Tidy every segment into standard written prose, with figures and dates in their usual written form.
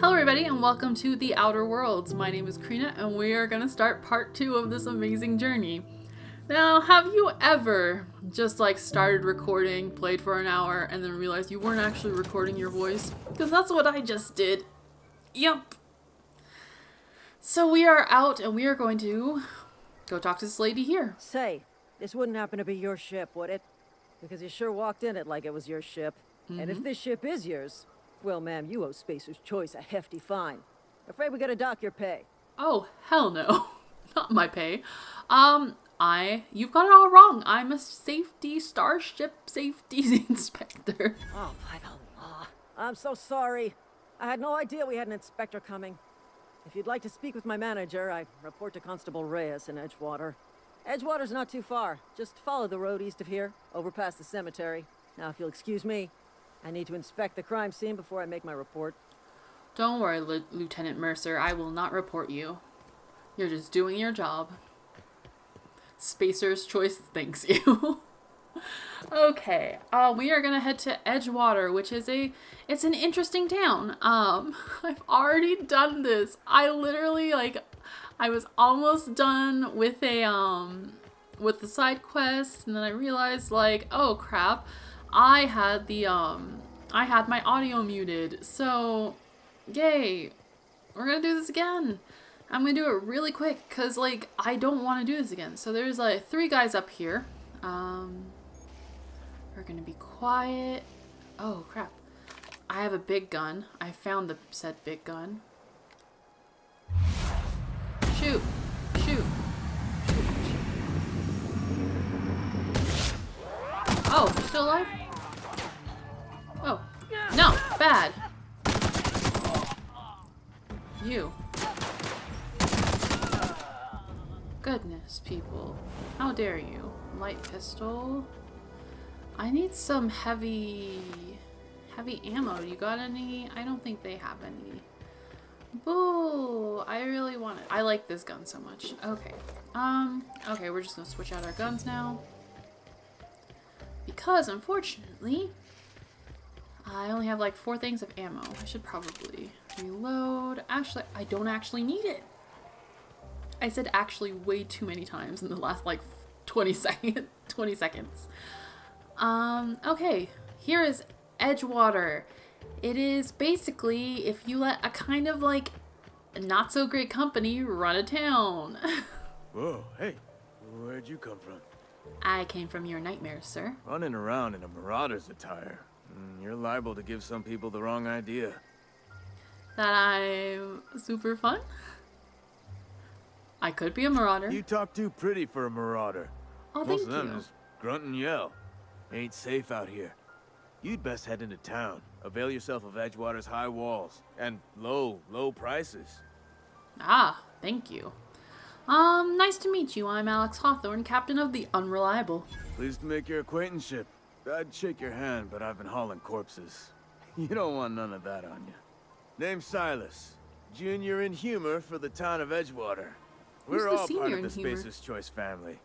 Hello everybody and welcome to The Outer Worlds. My name is Krina and we are going to start part 2 of this amazing journey. Now, have you ever just started recording, played for an hour, and then realized you weren't actually recording your voice? Because that's what I just did. Yep. So we are out and we are going to go talk to this lady here. Say, this wouldn't happen to be your ship, would it? Because you sure walked in it like it was your ship. And if this ship is yours, well, ma'am, you owe Spacer's Choice a hefty fine. Afraid we gotta dock your pay. Oh, hell no. Not my pay. You've got it all wrong. I'm a starship safety inspector. Oh, by the law. I'm so sorry. I had no idea we had an inspector coming. If you'd like to speak with my manager, I report to Constable Reyes in Edgewater. Edgewater's not too far. Just follow the road east of here, over past the cemetery. Now, if you'll excuse me, I need to inspect the crime scene before I make my report. Don't worry, Lieutenant Mercer. I will not report you. You're just doing your job. Spacer's Choice thanks you. Okay, we are gonna head to Edgewater, which is it's an interesting town. I've already done this. I literally, I was almost done with with the side quest, and then I realized, oh crap, I had my audio muted. So, yay, we're gonna do this again. I'm gonna do it really quick, cause I don't want to do this again. So there's 3 guys up here. We're gonna be quiet. Oh crap. I have a big gun. I found the said big gun. Shoot. Shoot. Oh, you're still alive? Oh. No, bad. You. Goodness, people. How dare you? Light pistol. I need some heavy ammo. You got any? I don't think they have any. Boo! I really want it. I like this gun so much. Okay. Okay, we're just gonna switch out our guns now. Because, unfortunately, I only have 4 things of ammo. I should probably reload. Actually, I don't actually need it. I said actually way too many times in the last 20 seconds. Okay, here is Edgewater. It is basically if you let a kind of not so great company run a town. Whoa, hey, where'd you come from? I came from your nightmares, sir. Running around in a marauder's attire. You're liable to give some people the wrong idea. That I'm super fun? I could be a marauder. You talk too pretty for a marauder. Oh, Most thank of them you. just grunt and yell. Ain't safe out here. You'd best head into town. Avail yourself of Edgewater's high walls. And low prices. Ah, thank you. Nice to meet you. I'm Alex Hawthorne, captain of the Unreliable. Pleased to make your acquaintanceship. I'd shake your hand, but I've been hauling corpses. You don't want none of that on you. Name's Silas. Junior in humor for the town of Edgewater. We're all part of the Spacer's Choice family.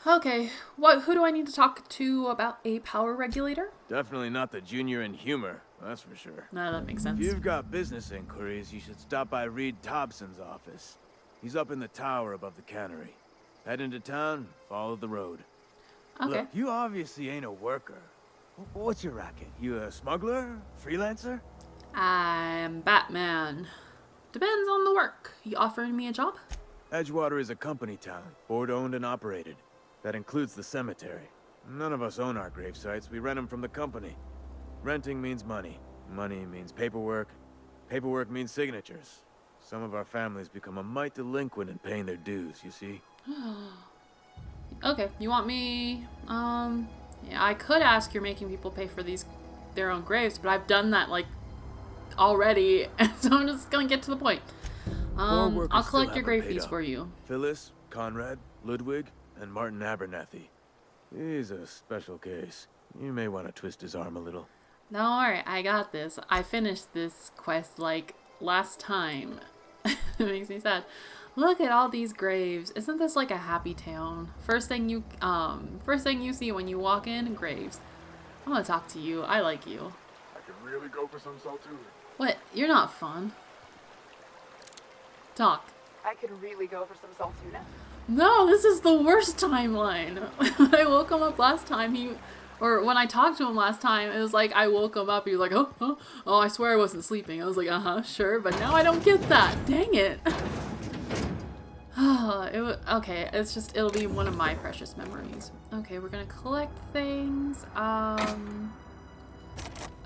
Okay, who do I need to talk to about a power regulator? Definitely not the junior in humor, that's for sure. No, that makes sense. If you've got business inquiries, you should stop by Reed Thompson's office. He's up in the tower above the cannery. Head into town, follow the road. Okay. Look, you obviously ain't a worker. What's your racket? You a smuggler? Freelancer? I'm Batman. Depends on the work. You offering me a job? Edgewater is a company town, board-owned and operated. That includes the cemetery. None of us own our gravesites. We rent them from the company. Renting means money. Money means paperwork. Paperwork means signatures. Some of our families become a mite delinquent in paying their dues, you see? Okay, you want me... Yeah, I could ask you're making people pay for their own graves, but I've done that, already, so I'm just gonna get to the point. I'll collect your grave fees for you. Phyllis, Conrad, Ludwig, and Martin Abernathy. He's a special case. You may want to twist his arm a little. Don't worry, I got this. I finished this quest last time. It makes me sad. Look at all these graves. Isn't this a happy town? First thing you see when you walk in, graves. I'm gonna talk to you. I like you. I can really go for some saltuna. What? You're not fun. Talk. I could really go for some saltuna. No, this is the worst timeline. When I woke him up last time, or when I talked to him last time, it was like I woke him up, he was like, oh, I swear I wasn't sleeping. I was like, sure, but now I don't get that. Dang it. Okay, it'll be one of my precious memories. Okay, we're gonna collect things.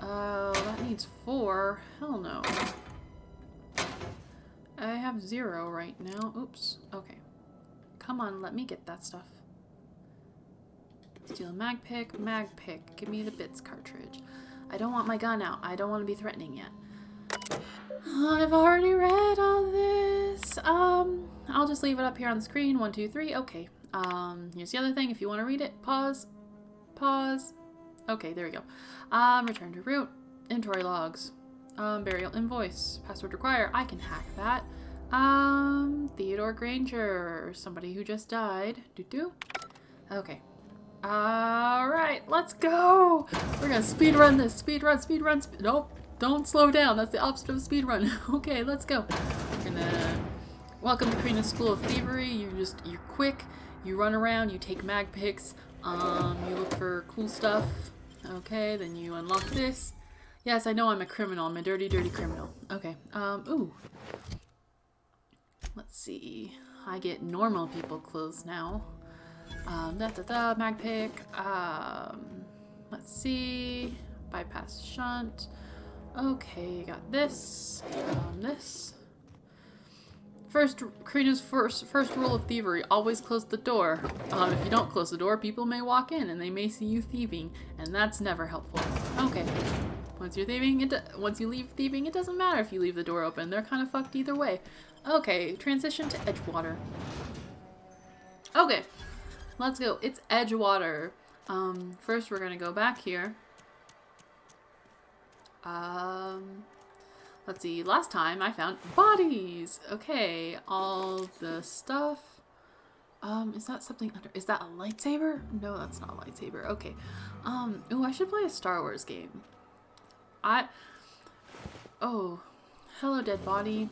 That needs 4. Hell no. I have 0 right now. Oops. Okay. Come on, let me get that stuff. Steal a mag pick. Give me the bits cartridge. I don't want my gun out. I don't want to be threatening yet. I've already read all this. I'll just leave it up here on the screen. 1, 2, 3. Okay. Here's the other thing. If you want to read it, pause. Okay, there we go. Return to root. Inventory logs. Burial invoice. Password required. I can hack that. Theodore Granger. Somebody who just died. Okay. Alright, let's go! We're gonna speed run this. Nope. Don't slow down. That's the opposite of a speed run. Okay, let's go. We're gonna... Welcome to Karina's School of Thievery. You're quick. You run around. You take mag picks. You look for cool stuff. Okay, then you unlock this. Yes, I know I'm a criminal. I'm a dirty, dirty criminal. Okay. Ooh. Let's see. I get normal people clothes now. Mag pick. Let's see. Bypass shunt. Okay, got this. This. Karina's first rule of thievery: always close the door. If you don't close the door, people may walk in and they may see you thieving, and that's never helpful. Okay. Once you leave thieving, it doesn't matter if you leave the door open. They're kind of fucked either way. Okay, transition to Edgewater. Okay, let's go. It's Edgewater. First we're gonna go back here. Let's see. Last time I found bodies. Okay, all the stuff. Is that something under? Is that a lightsaber? No, that's not a lightsaber. Okay. Oh, I should play a Star Wars game. Oh, hello, dead body.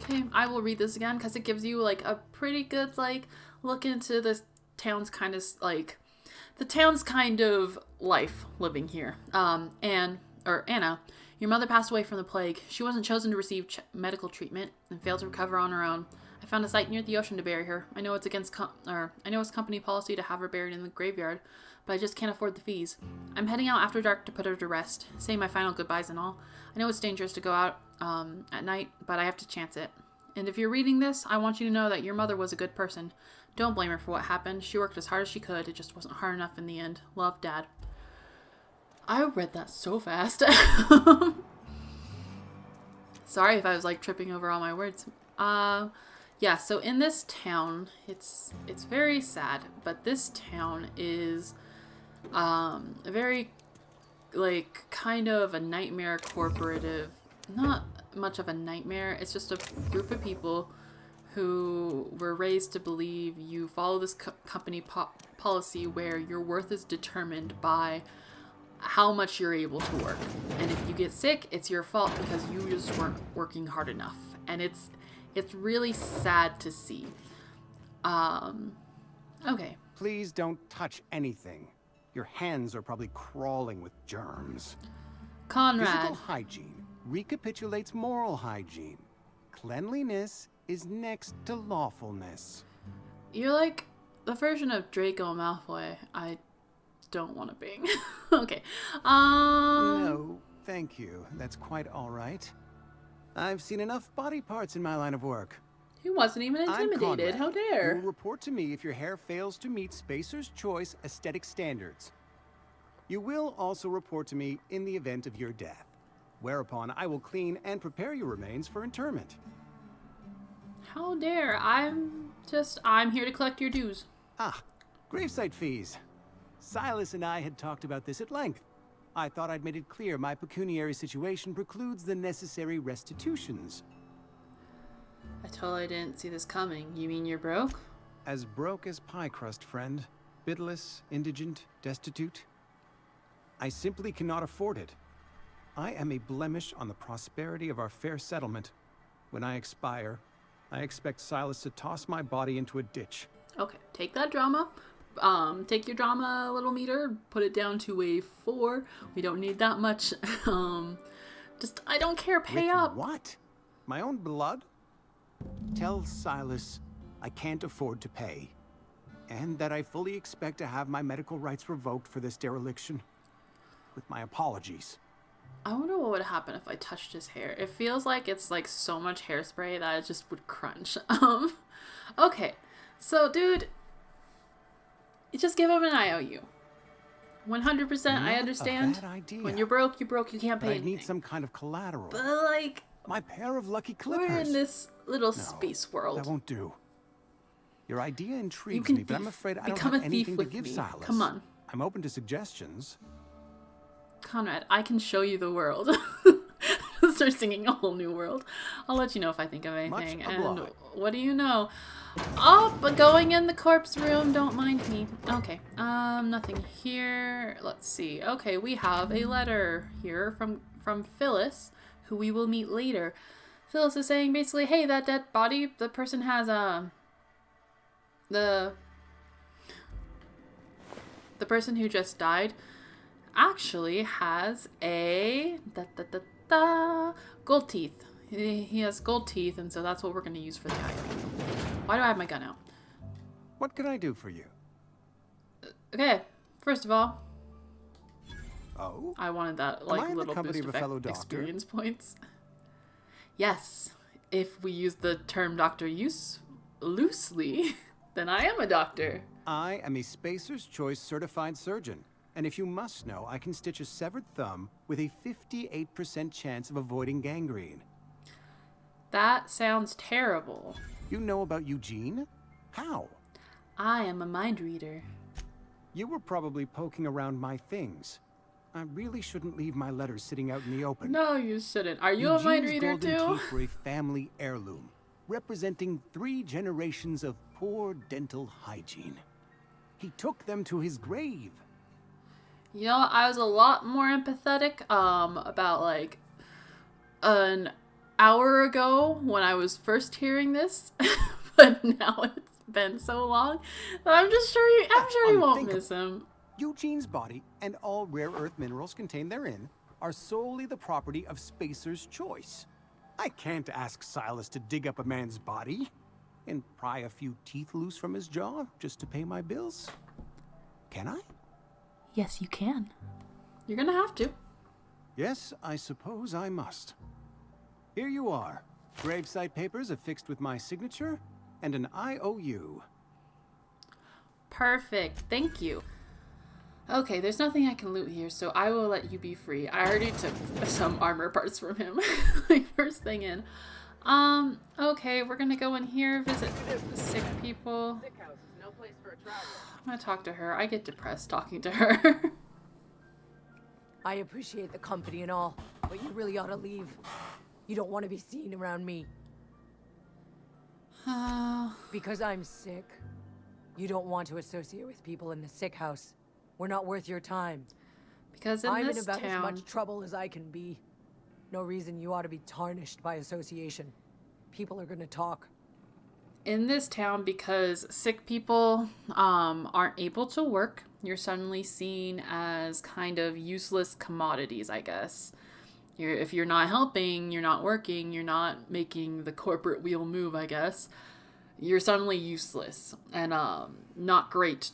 Okay, I will read this again because it gives you like a pretty good look into this town's kind of life living here. Anna, your mother passed away from the plague. She wasn't chosen to receive medical treatment and failed to recover on her own. I found a site near the ocean to bury her. I know it's company policy to have her buried in the graveyard, but I just can't afford the fees. I'm heading out after dark to put her to rest, say my final goodbyes and all. I know it's dangerous to go out at night, but I have to chance it. And if you're reading this, I want you to know that your mother was a good person. Don't blame her for what happened. She worked as hard as she could. It just wasn't hard enough in the end. Love, Dad. I read that so fast. Sorry if I was tripping over all my words. Yeah, so in this town, it's very sad, but this town is very kind of a nightmare corporative. Not much of a nightmare. It's just a group of people who were raised to believe you follow this company policy where your worth is determined by how much you're able to work. And if you get sick, it's your fault because you just weren't working hard enough. And it's really sad to see. Okay. Please don't touch anything. Your hands are probably crawling with germs. Conrad. Physical hygiene recapitulates moral hygiene. Cleanliness is next to lawfulness. You're like the version of Draco Malfoy I don't want to bing. Okay. No, thank you. That's quite all right. I've seen enough body parts in my line of work. He wasn't even intimidated. How dare. You will report to me if your hair fails to meet Spacer's Choice aesthetic standards. You will also report to me in the event of your death, whereupon I will clean and prepare your remains for interment. How dare. I'm here to collect your dues. Ah, gravesite fees. Silas and I had talked about this at length. I thought I'd made it clear my pecuniary situation precludes the necessary restitutions. I totally didn't see this coming. You mean you're broke? As broke as pie crust, friend. Bitless, indigent, destitute. I simply cannot afford it. I am a blemish on the prosperity of our fair settlement. When I expire, I expect Silas to toss my body into a ditch. Okay, take that drama. Take your drama little meter, put it down to a 4. We don't need that much. Just, I don't care, pay With up. what? My own blood? Tell Silas I can't afford to pay. And that I fully expect to have my medical rights revoked for this dereliction. With my apologies. I wonder what would happen if I touched his hair. It feels like it's like so much hairspray that it just would crunch. Okay. So, dude, you just give him an IOU. 100%, I Not understand. a bad idea. When you're broke, you can't But pay I'd need anything. some kind of collateral. But, like, My pair of lucky clippers. we're in this little No, space world. that won't do. Your idea You intrigues can me, but I'm afraid I don't become have a thief anything to with give me. Silas. Come on. I'm open to suggestions. Conrad, I can show you the world. Start singing a whole new world. I'll let you know if I think of anything. Much And obliged. what do you know? Oh, but going in the corpse room, don't mind me. Okay, nothing here. Let's see. Okay, we have a letter here from Phyllis, who we will meet later. Phyllis is saying basically, hey, that dead body, the person has the person who just died actually has a gold teeth. He has gold teeth, and so that's what we're going to use for the eye. Why do I have my gun out? What can I do for you? Okay, first of all, Oh? I wanted that I like in the little company boost of a of fellow doctor? experience points. Yes, if we use the term doctor loosely, then I am a doctor. I am a Spacer's Choice certified surgeon. And if you must know, I can stitch a severed thumb with a 58% chance of avoiding gangrene. That sounds terrible. You know about Eugene? How? I am a mind reader. You were probably poking around my things. I really shouldn't leave my letters sitting out in the open. No, you shouldn't. Are you a mind Eugene's reader golden too? teeth were a family heirloom, representing 3 generations of poor dental hygiene. He took them to his grave. You know, I was a lot more empathetic about like an hour ago when I was first hearing this, but now it's been so long that I'm sure you won't miss him. Eugene's body and all rare earth minerals contained therein are solely the property of Spacer's Choice. I can't ask Silas to dig up a man's body and pry a few teeth loose from his jaw just to pay my bills. Can I? Yes, you can. You're gonna have to. Yes, I suppose I must. Here you are. Gravesite papers affixed with my signature and an IOU. Perfect. Thank you. Okay, there's nothing I can loot here, so I will let you be free. I already took some armor parts from him, like first thing in. Okay, we're gonna go in here, visit the sick people. Sick house is no place for a traveler. I'm gonna talk to her. I get depressed talking to her. I appreciate the company and all, but you really ought to leave. You don't want to be seen around me. Because I'm sick. You don't want to associate with people in the sick house. We're not worth your time. Because in I'm in this about as town, much trouble as I can be. No reason you ought to be tarnished by association. People are gonna talk. because sick people aren't able to work, you're suddenly seen as kind of useless commodities, I guess. If you're not helping, you're not working, you're not making the corporate wheel move, I guess. You're suddenly useless and not great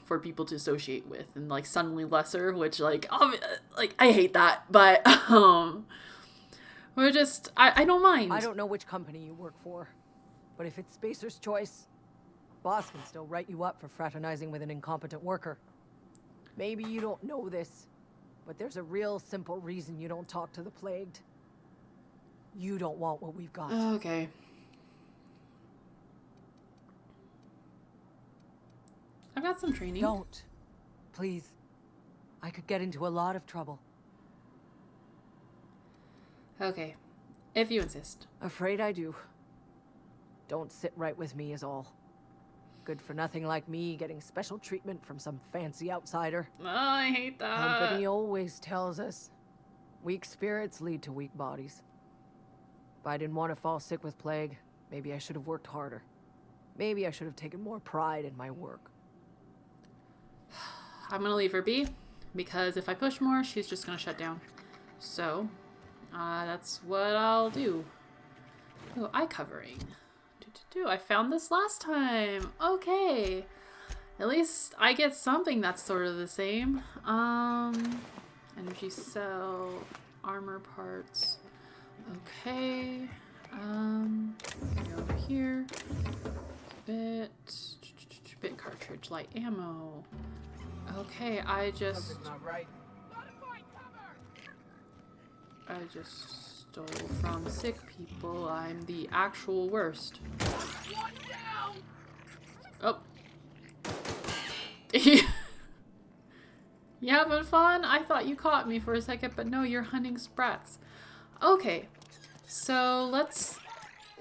for people to associate with, and like suddenly lesser, which like I hate that, but we're just I don't mind. I don't know which company you work for, but if it's Spacer's Choice, boss can still write you up for fraternizing with an incompetent worker. Maybe you don't know this, but there's a real simple reason you don't talk to the plagued. You don't want what we've got. Okay. I've got some training. Don't. Please. I could get into a lot of trouble. Okay. If you insist. Afraid I do. Don't sit right with me is all. Good for nothing like me getting special treatment from some fancy outsider. Oh, I hate that. Company always tells us weak spirits lead to weak bodies. If I didn't want to fall sick with plague, maybe I should have worked harder. Maybe I should have taken more pride in my work. I'm gonna leave her be, because if I push more, she's just gonna shut down. So, that's what I'll do. Oh, eye covering. I found this last time. Okay. At least I get something that's sort of the same. Energy cell, armor parts. Okay. Go over here. Bit cartridge, light ammo. Okay, I just stole from sick people. I'm the actual worst. Oh. You having fun? I thought you caught me for a second, but no, you're hunting sprats. Okay, so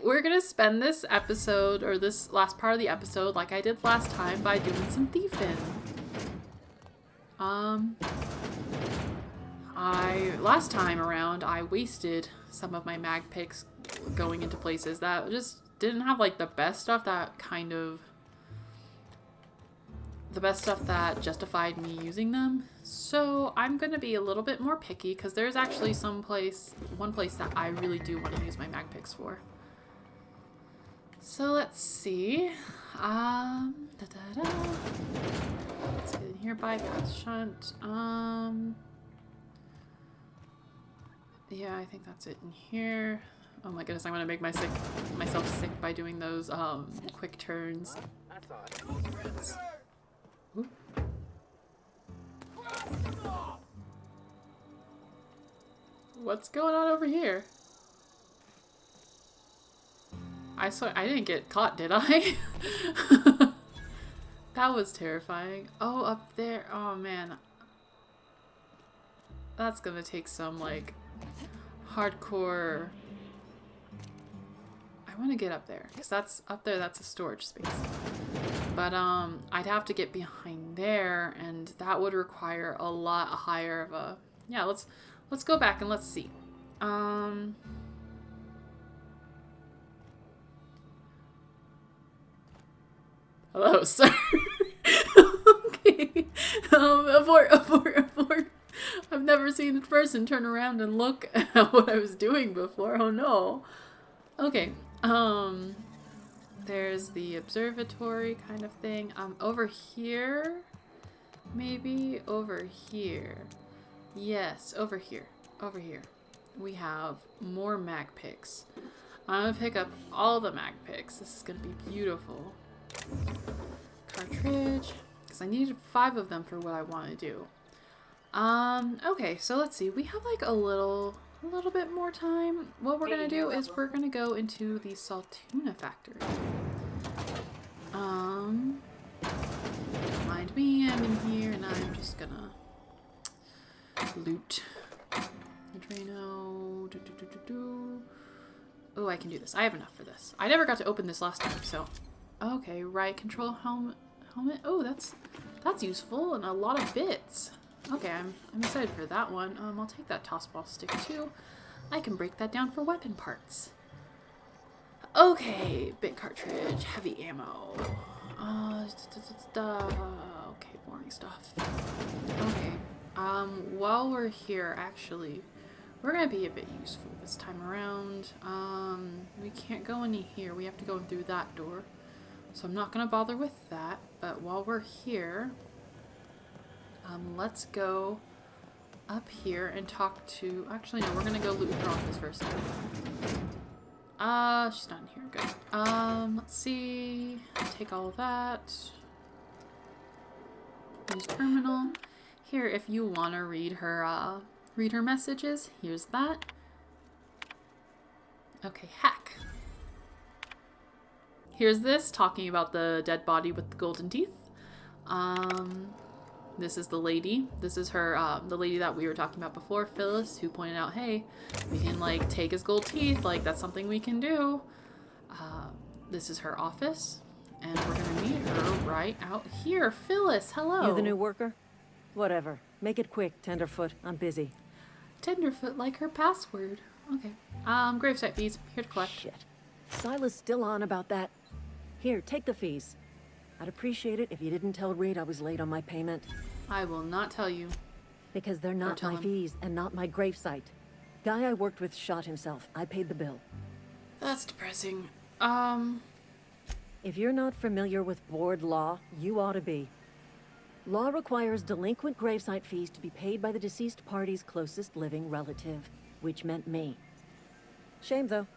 we're gonna spend this episode, or this last part of the episode, like I did last time, by doing some thieving. Last time around, I wasted some of my mag picks going into places that just didn't have like the best stuff that justified me using them. So I'm gonna be a little bit more picky, because there's actually one place that I really do want to use my mag picks for. So let's see. Let's get in here, bypass shunt. Yeah, I think that's it in here. Oh my goodness, I'm gonna make myself sick by doing those quick turns. Ooh. What's going on over here? I swear I didn't get caught, did I? That was terrifying. Oh, up there. Oh man. That's gonna take some like hardcore. I want to get up there, because that's up there, that's a storage space. But I'd have to get behind there, and that would require a lot higher of a. Yeah, let's go back and let's see. Hello, sir. Okay. Abort. I've never seen a person turn around and look at what I was doing before. Oh no. Okay. There's the observatory kind of thing. Over here? Maybe over here. Yes, over here. Over here. We have more mag picks. I'm gonna pick up all the mag picks. This is gonna be beautiful. Cartridge. Because I needed 5 of them for what I want to do. Okay, so let's see. We have like a little bit more time. What we're gonna do is we're gonna go into the Saltuna factory. Mind me, I'm in here and I'm just gonna loot. Drano. Oh, I can do this. I have enough for this. I never got to open this last time, so. Okay, riot control helmet. Oh, that's useful, and a lot of bits. Okay, I'm excited for that one. I'll take that toss ball stick too. I can break that down for weapon parts. Okay, bit cartridge, heavy ammo. Okay, boring stuff. Okay, while we're here, actually, we're gonna be a bit useful this time around. We can't go in here. We have to go in through that door. So I'm not gonna bother with that. But while we're here, let's go up here and talk to. Actually, no, we're gonna go loot her office first. She's not in here. Good. Let's see. Take all of that. Use terminal. Here, if you want to read her messages, here's that. Okay, hack. Here's this, talking about the dead body with the golden teeth. This is the lady. This is her, the lady that we were talking about before, Phyllis, who pointed out, hey, we can, like, take his gold teeth. Like, that's something we can do. This is her office. And we're gonna meet her right out here. Phyllis, hello. You the new worker? Whatever. Make it quick, Tenderfoot. I'm busy. Tenderfoot like her password. Okay. Gravesite fees. Here to collect. Shit. Silas still on about that. Here, take the fees. I'd appreciate it if you didn't tell Reed I was late on my payment. I will not tell you. Because they're not tell my him. fees and not my gravesite. Guy I worked with shot himself. I paid the bill. That's depressing. If you're not familiar with board law, you ought to be. Law requires delinquent gravesite fees to be paid by the deceased party's closest living relative, which meant me. Shame, though.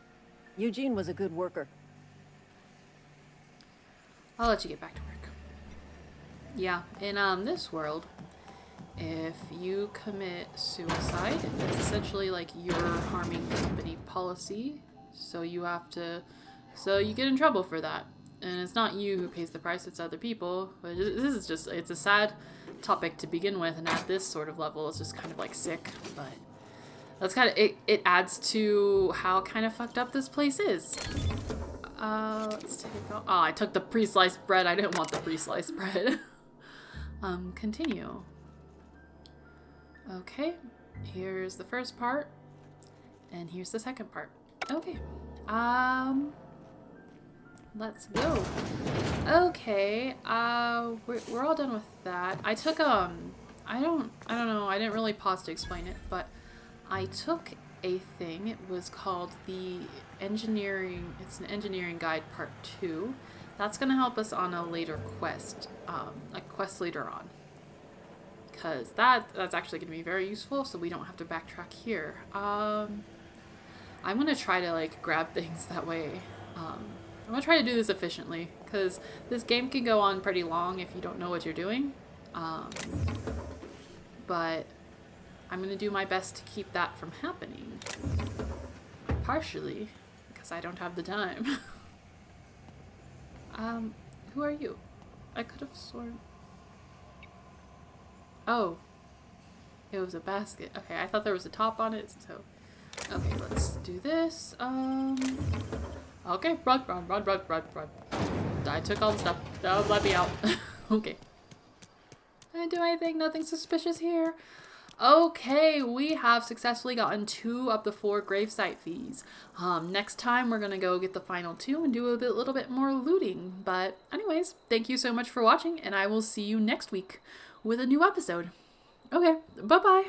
Eugene was a good worker. I'll let you get back to work. Yeah, in this world, if you commit suicide, it's essentially like you're harming company policy, so you get in trouble for that. And it's not you who pays the price, it's other people. But this is just, it's a sad topic to begin with, and at this sort of level, it's just kind of like sick, but that's kind of, it adds to how kind of fucked up this place is. Let's take oh, I took the pre-sliced bread. I didn't want the pre-sliced bread. Continue. Okay, here's the first part, and here's the second part. Okay, let's go. Okay, we're all done with that. I took, I don't know, I didn't really pause to explain it, but I took a thing. It was called the engineering, it's an engineering guide part 2. That's going to help us on a later quest, a quest later on. Because that's actually going to be very useful, so we don't have to backtrack here. I'm going to try to, like, grab things that way. I'm going to try to do this efficiently, because this game can go on pretty long if you don't know what you're doing. But I'm going to do my best to keep that from happening. Partially, because I don't have the time. Who are you? I could have sworn... Oh. It was a basket. Okay, I thought there was a top on it, so... Okay, let's do this. Okay, run. I took all the stuff. Don't let me out. Okay. Didn't do anything, nothing suspicious here. Okay, we have successfully gotten 2 of the 4 gravesite fees. Next time we're gonna go get the final 2 and do a little bit more looting. But anyways, thank you so much for watching, and I will see you next week with a new episode. Okay, bye-bye.